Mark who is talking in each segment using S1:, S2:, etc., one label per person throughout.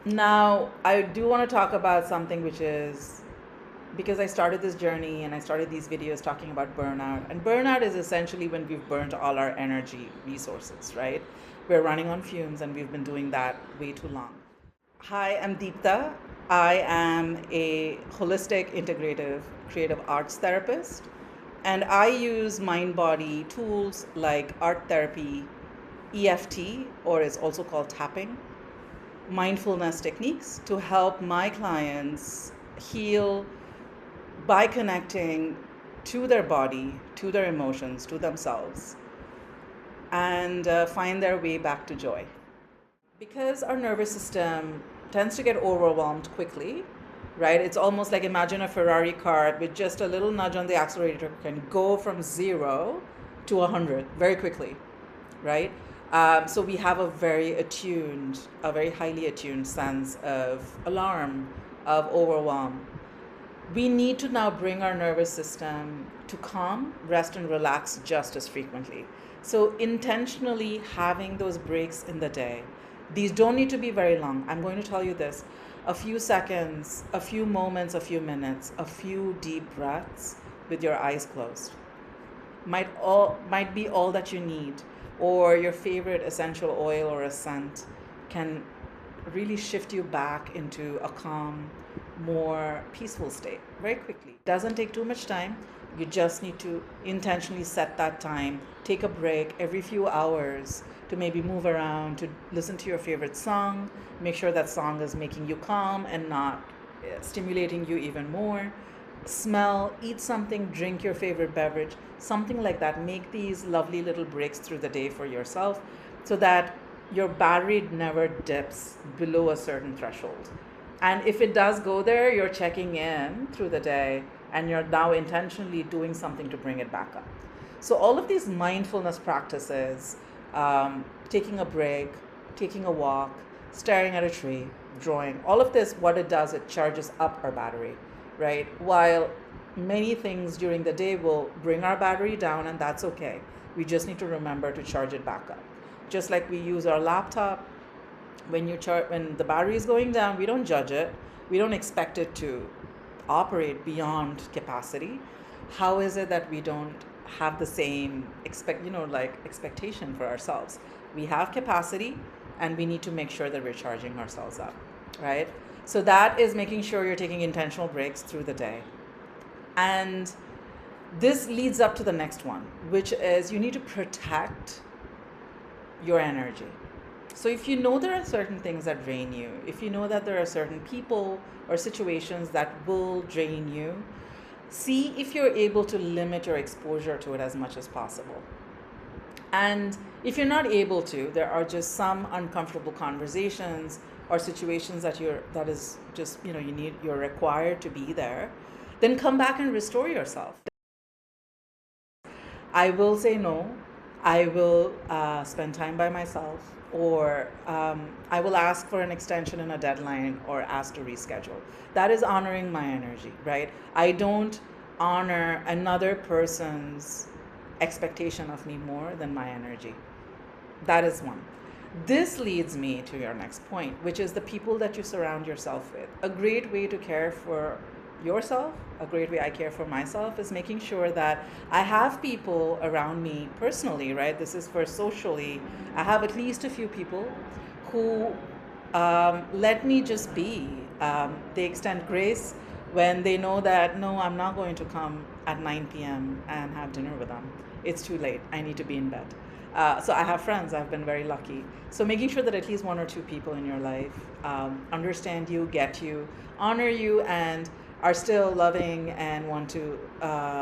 S1: Now, I do want to talk about something which is because I started this journey and I started these videos talking about burnout. And burnout is essentially when we've burnt all our energy resources, right? We're running on fumes and we've been doing that way too long. Hi, I'm Deepta. I am a holistic, integrative, creative arts therapist. And I use mind body tools like art therapy, EFT, or is also called tapping, mindfulness techniques to help my clients heal by connecting to their body, to their emotions, to themselves, and find their way back to joy. Because our nervous system tends to get overwhelmed quickly, right? It's almost like imagine a Ferrari car with just a little nudge on the accelerator can go from 0 to 100 very quickly, right? So we have a very highly attuned sense of alarm, of overwhelm. We need to now bring our nervous system to calm, rest, and relax just as frequently. So, intentionally having those breaks in the day. These don't need to be very long. I'm going to tell you this: a few seconds, a few moments, a few minutes, a few deep breaths with your eyes closed might be all that you need, or your favorite essential oil or a scent can really shift you back into a calm, more peaceful state very quickly. It doesn't take too much time. You just need to intentionally set that time, take a break every few hours to maybe move around, to listen to your favorite song, make sure that song is making you calm and not stimulating you even more. Smell, eat something, drink your favorite beverage, something like that. Make these lovely little breaks through the day for yourself so that your battery never dips below a certain threshold. And if it does go there, you're checking in through the day and you're now intentionally doing something to bring it back up. So, all of these mindfulness practices, taking a break, taking a walk, staring at a tree, drawing, all of this, what it does, it charges up our battery, right? While many things during the day will bring our battery down, and that's okay. We just need to remember to charge it back up. Just like we use our laptop, when the battery is going down, we don't judge it. We don't expect it to operate beyond capacity. How is it that we don't have the same expectation for ourselves? We have capacity, and we need to make sure that we're charging ourselves up, right? So that is making sure you're taking intentional breaks through the day. And this leads up to the next one, which is you need to protect your energy. So if you know there are certain things that drain you, if you know that there are certain people or situations that will drain you, see if you're able to limit your exposure to it as much as possible. And if you're not able to, there are just some uncomfortable conversations or situations you're required to be there, then come back and restore yourself. I will say no. I will spend time by myself, or I will ask for an extension in a deadline or ask to reschedule. That is honoring my energy, right? I don't honor another person's expectation of me more than my energy. That is one. This leads me to your next point, which is the people that you surround yourself with. A great way to care for yourself, a great way I care for myself, is making sure that I have people around me personally, right? This is for socially. I have at least a few people who let me just be. They extend grace when they know that, no, I'm not going to come at 9 p.m. and have dinner with them. It's too late. I need to be in bed. So I have friends. I've been very lucky. So making sure that at least one or two people in your life understand you, get you, honor you, and are still loving and want to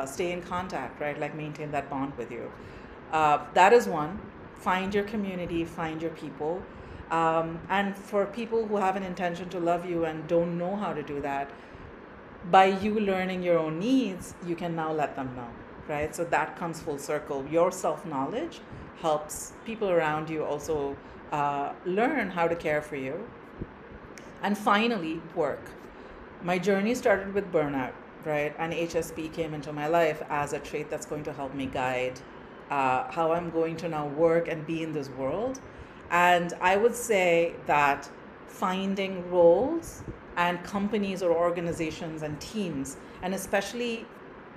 S1: stay in contact, right? Like maintain that bond with you. That is one. Find your community, find your people. And for people who have an intention to love you and don't know how to do that, by you learning your own needs, you can now let them know, right? So that comes full circle. Your self-knowledge helps people around you also learn how to care for you. And finally, work. My journey started with burnout, right? And HSP came into my life as a trait that's going to help me guide how I'm going to now work and be in this world. And I would say that finding roles and companies or organizations and teams, and especially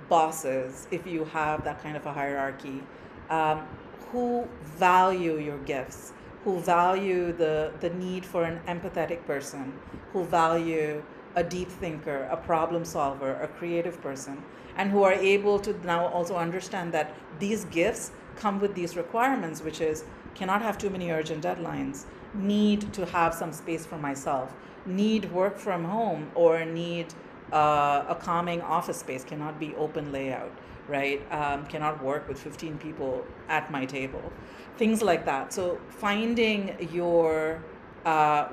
S1: bosses, if you have that kind of a hierarchy, um, who value your gifts, who value the need for an empathetic person, who value a deep thinker, a problem solver, a creative person, and who are able to now also understand that these gifts come with these requirements, which is cannot have too many urgent deadlines, need to have some space for myself, need work from home, or need a calming office space, cannot be open layout, right? Cannot work with 15 people at my table, things like that. So finding your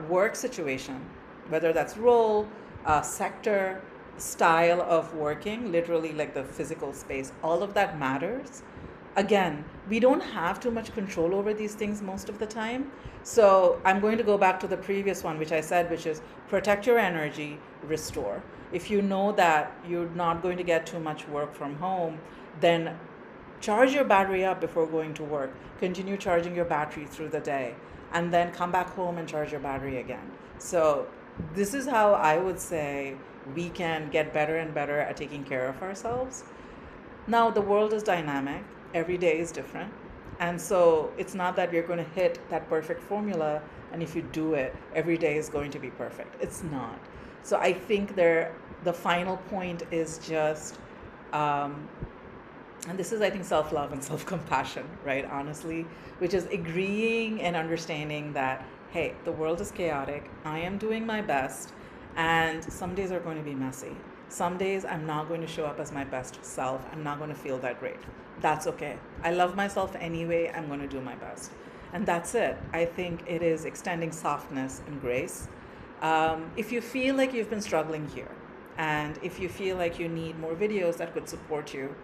S1: work situation, whether that's role, sector, style of working, literally like the physical space, all of that matters. Again, we don't have too much control over these things most of the time. So I'm going to go back to the previous one, which I said, which is protect your energy, restore. If you know that you're not going to get too much work from home, then charge your battery up before going to work. Continue charging your battery through the day, and then come back home and charge your battery again. So this is how I would say we can get better and better at taking care of ourselves. Now, the world is dynamic, every day is different. And so it's not that we're going to hit that perfect formula, and if you do it, every day is going to be perfect. It's not. So I think the final point is just, and this is, I think, self love and self compassion, right? Honestly, which is agreeing and understanding that, hey, the world is chaotic. I am doing my best, and some days are going to be messy. Some days I'm not going to show up as my best self. I'm not going to feel that great. That's okay. I love myself anyway. I'm going to do my best. And that's it. I think it is extending softness and grace. If you feel like you've been struggling here, and if you feel like you need more videos that could support you,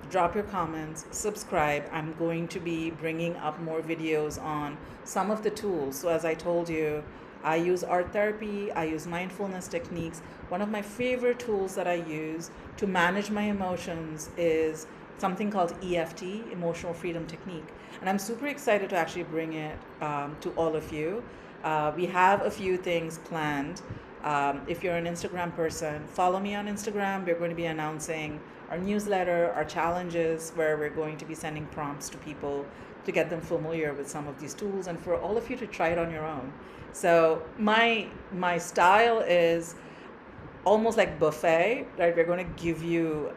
S1: drop your comments, subscribe. I'm going to be bringing up more videos on some of the tools. So as I told you, I use art therapy, I use mindfulness techniques. One of my favorite tools that I use to manage my emotions is something called EFT, Emotional Freedom Technique. And I'm super excited to actually bring it to all of you. We have a few things planned. If you're an Instagram person, follow me on Instagram. We're going to be announcing our newsletter, our challenges, where we're going to be sending prompts to people to get them familiar with some of these tools, and for all of you to try it on your own. So my style is almost like buffet, right? We're going to give you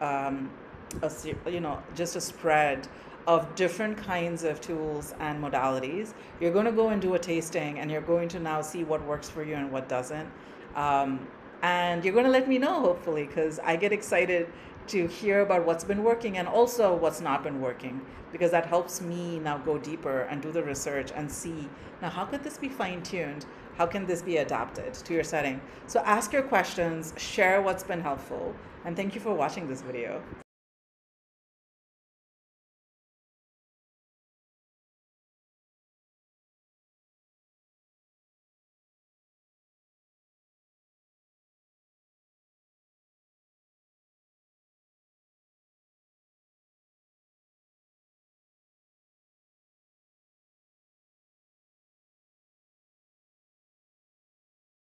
S1: just a spread of different kinds of tools and modalities. You're going to go and do a tasting, and you're going to now see what works for you and what doesn't. And you're going to let me know, hopefully, because I get excited to hear about what's been working and also what's not been working, because that helps me now go deeper and do the research and see, now how could this be fine-tuned? How can this be adapted to your setting? So ask your questions, share what's been helpful, and thank you for watching this video.